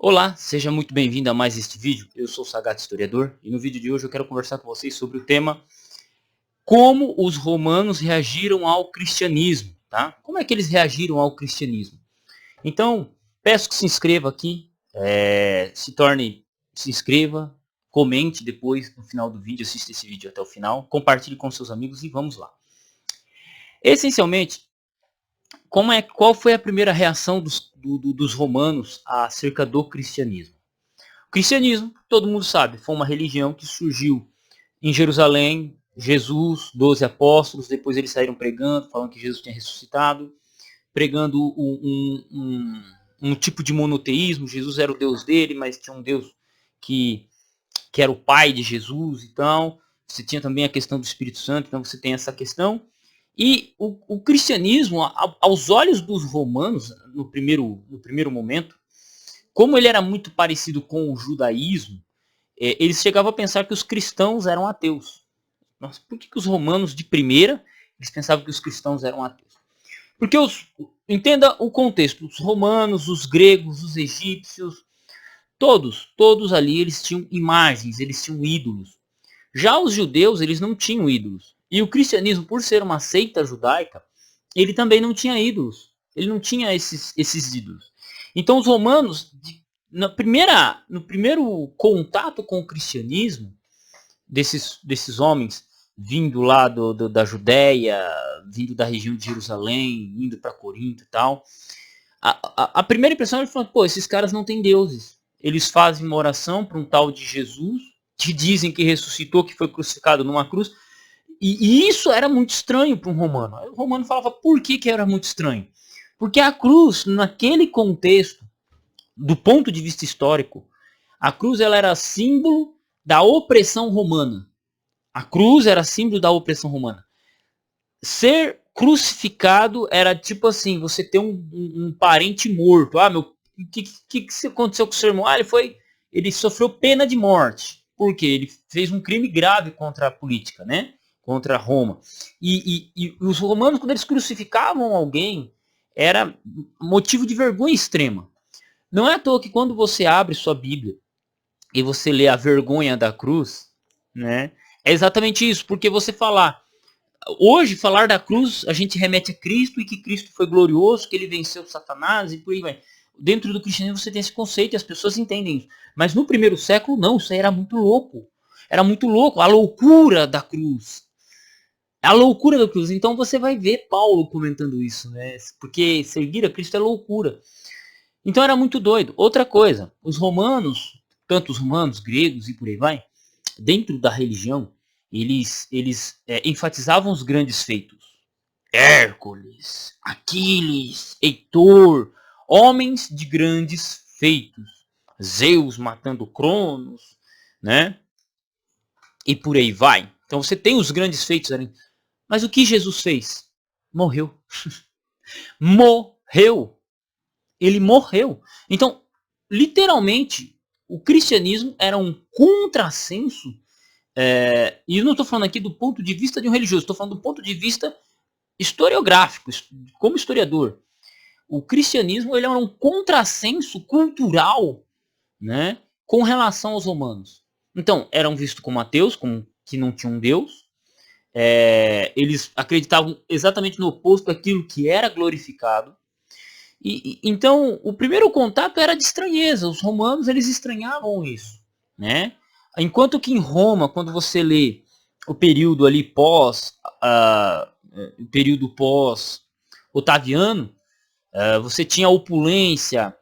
Olá, seja muito bem-vindo a mais este vídeo. Eu sou o Sagat Historiador e no vídeo de hoje eu quero conversar com vocês sobre o tema como os romanos reagiram ao cristianismo, tá? Como é que eles reagiram ao cristianismo? Então, peço que se inscreva aqui, se inscreva, comente depois no final do vídeo, assista esse vídeo até o final, compartilhe com seus amigos e vamos lá. Essencialmente, qual foi a primeira reação dos romanos acerca do cristianismo? O cristianismo, todo mundo sabe, foi uma religião que surgiu em Jerusalém, Jesus, 12 apóstolos, depois eles saíram pregando, falando que Jesus tinha ressuscitado, pregando um tipo de monoteísmo, Jesus era o Deus dele, mas tinha um Deus que, que era o pai de Jesus, então você tinha também a questão do Espírito Santo, então você tem essa questão. E o cristianismo, aos olhos dos romanos, no primeiro momento, como ele era muito parecido com o judaísmo, eles chegavam a pensar que os cristãos eram ateus. Nossa, por que os romanos de primeira eles pensavam que os cristãos eram ateus? Porque entenda o contexto, os romanos, os gregos, os egípcios, todos ali eles tinham imagens, eles tinham ídolos. Já os judeus, eles não tinham ídolos. E o cristianismo, por ser uma seita judaica, ele também não tinha ídolos. Ele não tinha esses ídolos. Então os romanos, no primeiro contato com o cristianismo, desses homens vindo lá da Judéia, vindo da região de Jerusalém, indo para Corinto e tal, a primeira impressão é que, pô, esses caras não têm deuses. Eles fazem uma oração para um tal de Jesus, que dizem que ressuscitou, que foi crucificado numa cruz, e isso era muito estranho para um romano. Aí o romano falava, por que era muito estranho? Porque a cruz, naquele contexto, do ponto de vista histórico, a cruz ela era símbolo da opressão romana. A cruz era símbolo da opressão romana. Ser crucificado era tipo assim, você ter um parente morto. Ah, meu, o que aconteceu com o seu irmão? Ah, ele sofreu pena de morte. Por quê? Ele fez um crime grave contra a política, né? Contra Roma. E os romanos, quando eles crucificavam alguém, era motivo de vergonha extrema. Não é à toa que quando você abre sua Bíblia e você lê a vergonha da cruz, né? É exatamente isso, porque você hoje falar da cruz, a gente remete a Cristo e que Cristo foi glorioso, que ele venceu Satanás e por aí vai. Dentro do cristianismo você tem esse conceito e as pessoas entendem isso. Mas no primeiro século não, isso aí era muito louco. Era muito louco, a loucura da cruz. A loucura da cruz. Então você vai ver Paulo comentando isso, né? Porque seguir a Cristo é loucura. Então era muito doido. Outra coisa, os romanos, tanto os romanos, gregos e por aí vai, dentro da religião, eles enfatizavam os grandes feitos. Hércules, Aquiles, Heitor, homens de grandes feitos. Zeus matando Cronos, né? E por aí vai. Então você tem os grandes feitos ali. Mas o que Jesus fez? Morreu. Morreu. Ele morreu. Então, literalmente, o cristianismo era um contrassenso. E eu não estou falando aqui do ponto de vista de um religioso, estou falando do ponto de vista historiográfico, como historiador. O cristianismo ele era um contrassenso cultural, né, com relação aos romanos. Então, eram vistos como ateus, como que não tinham um Deus. Eles acreditavam exatamente no oposto daquilo que era glorificado. Então, o primeiro contato era de estranheza. Os romanos eles estranhavam isso, né? Enquanto que em Roma, quando você lê o período ali o período pós Otaviano, você tinha a opulência,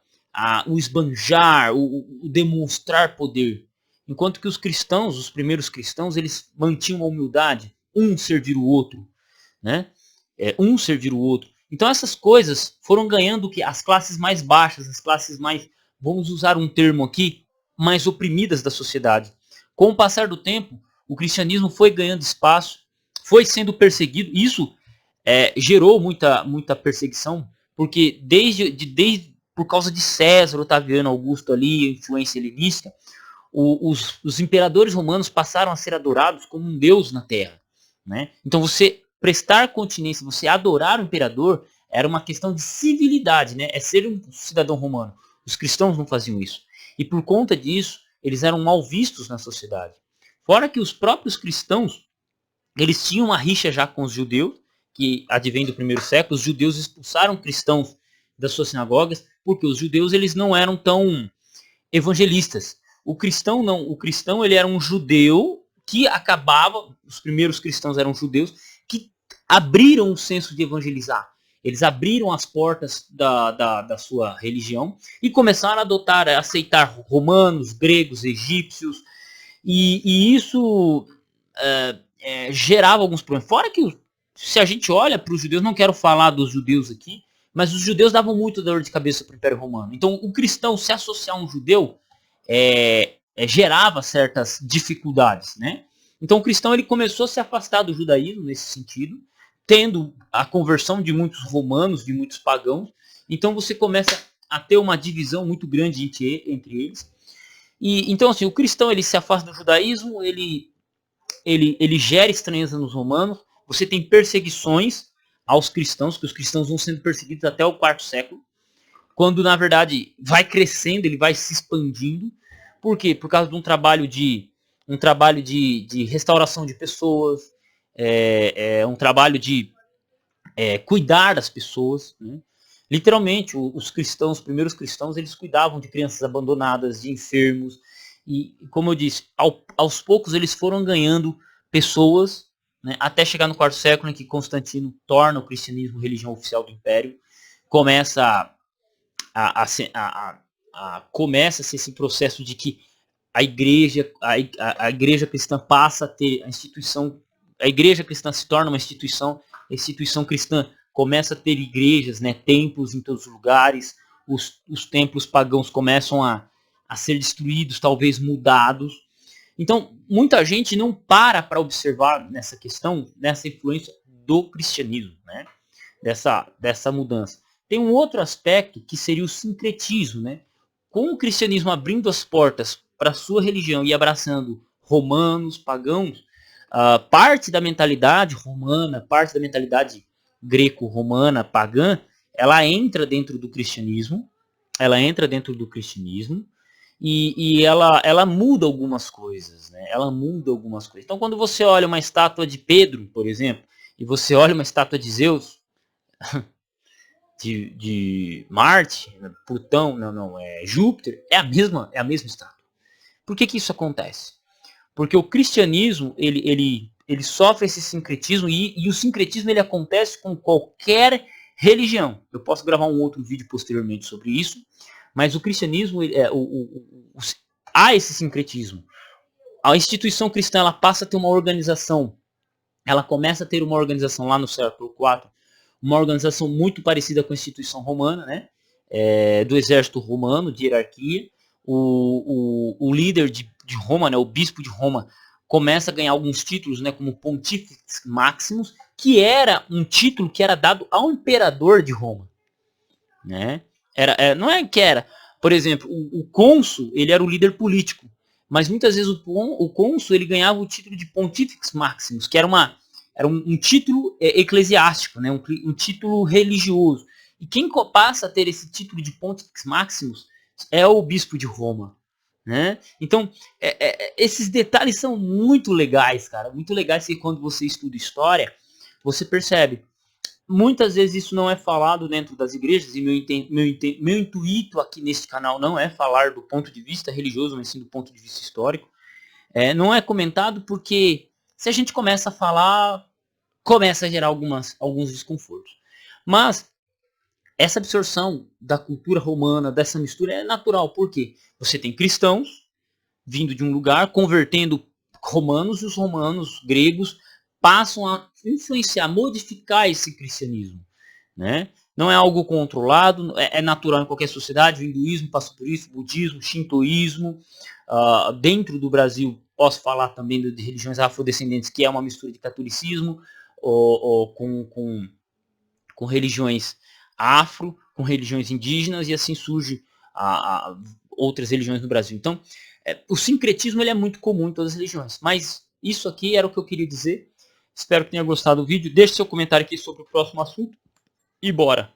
o esbanjar, o demonstrar poder. Enquanto que os cristãos, os primeiros cristãos, eles mantinham a humildade, um servir o outro, né? Um servir o outro. Então essas coisas foram ganhando que as classes mais baixas, as classes mais, vamos usar um termo aqui, mais oprimidas da sociedade. Com o passar do tempo, o cristianismo foi ganhando espaço, foi sendo perseguido. Isso gerou muita perseguição, porque desde por causa de César, Otaviano, Augusto ali, a influência helenística, os imperadores romanos passaram a ser adorados como um deus na terra, né? Então você prestar continência, você adorar o imperador, era uma questão de civilidade, né? É ser um cidadão romano. Os cristãos não faziam isso. E por conta disso, eles eram mal vistos na sociedade. Fora que os próprios cristãos, eles tinham uma rixa já com os judeus, que advém do primeiro século. Os judeus expulsaram cristãos das suas sinagogas, porque os judeus eles não eram tão evangelistas. O cristão não, o cristão ele era um judeu que acabava, os primeiros cristãos eram judeus que abriram o senso de evangelizar. Eles abriram as portas da sua religião e começaram a adotar, a aceitar romanos, gregos, egípcios, e isso gerava alguns problemas. Fora que, se a gente olha para os judeus, não quero falar dos judeus aqui, mas os judeus davam muito dor de cabeça para o Império Romano. Então, o cristão se associar a um judeu gerava certas dificuldades, né? Então, o cristão ele começou a se afastar do judaísmo nesse sentido, tendo a conversão de muitos romanos, de muitos pagãos. Então, você começa a ter uma divisão muito grande entre eles. E então, assim, o cristão ele se afasta do judaísmo, ele gera estranheza nos romanos. Você tem perseguições aos cristãos, que os cristãos vão sendo perseguidos até o quarto século, quando na verdade vai crescendo, ele vai se expandindo. Por quê? Por causa de um trabalho de restauração de pessoas, um trabalho de cuidar das pessoas, né? Literalmente, os cristãos, os primeiros cristãos, eles cuidavam de crianças abandonadas, de enfermos, e como eu disse, aos poucos eles foram ganhando pessoas, né, até chegar no quarto século, em que Constantino torna o cristianismo religião oficial do Império, começa começa-se esse processo de que a igreja cristã passa a ter a igreja cristã se torna uma instituição, a instituição cristã começa a ter igrejas, né, templos em todos os lugares, os templos pagãos começam a ser destruídos, talvez mudados. Então, muita gente não para observar nessa questão, nessa influência do cristianismo, né, dessa mudança. Tem um outro aspecto que seria o sincretismo, né? Com o cristianismo abrindo as portas para a sua religião e abraçando romanos, pagãos, parte da mentalidade romana, parte da mentalidade greco-romana, pagã, ela entra dentro do cristianismo, e ela muda algumas coisas, né? Ela muda algumas coisas. Então, quando você olha uma estátua de Pedro, por exemplo, e você olha uma estátua de Zeus, de Marte, Plutão, Júpiter, é a mesma estátua. Por que isso acontece? Porque o cristianismo, ele sofre esse sincretismo, e o sincretismo ele acontece com qualquer religião. Eu posso gravar um outro vídeo posteriormente sobre isso, mas o cristianismo, há esse sincretismo. A instituição cristã ela passa a ter uma organização, ela começa a ter uma organização lá no século IV, uma organização muito parecida com a instituição romana, né? Do exército romano, de hierarquia. O líder de Roma, né, o bispo de Roma, começa a ganhar alguns títulos, né, como Pontifex Maximus, que era um título que era dado ao imperador de Roma, né? Não é que era, por exemplo, o cônsul, ele era o líder político, mas muitas vezes o cônsul ele ganhava o título de Pontifex Maximus, que era um título eclesiástico, né, um título religioso. E quem passa a ter esse título de Pontifex Maximus é o bispo de Roma, né? Então, esses detalhes são muito legais, cara. Muito legais que quando você estuda história, você percebe. Muitas vezes isso não é falado dentro das igrejas, e meu intuito aqui neste canal não é falar do ponto de vista religioso, mas sim do ponto de vista histórico. Não é comentado porque se a gente começa a falar, começa a gerar alguns desconfortos. Mas essa absorção da cultura romana, dessa mistura, é natural. Por quê? Você tem cristãos vindo de um lugar, convertendo romanos, e os romanos, gregos, passam a influenciar, modificar esse cristianismo, né? Não é algo controlado, é natural em qualquer sociedade. O hinduísmo passa por isso, o budismo, o shintoísmo. Dentro do Brasil, posso falar também de religiões afrodescendentes, que é uma mistura de catolicismo com religiões afro, com religiões indígenas, e assim surge outras religiões no Brasil. Então, o sincretismo ele é muito comum em todas as religiões. Mas isso aqui era o que eu queria dizer. Espero que tenha gostado do vídeo. Deixe seu comentário aqui sobre o próximo assunto. E bora!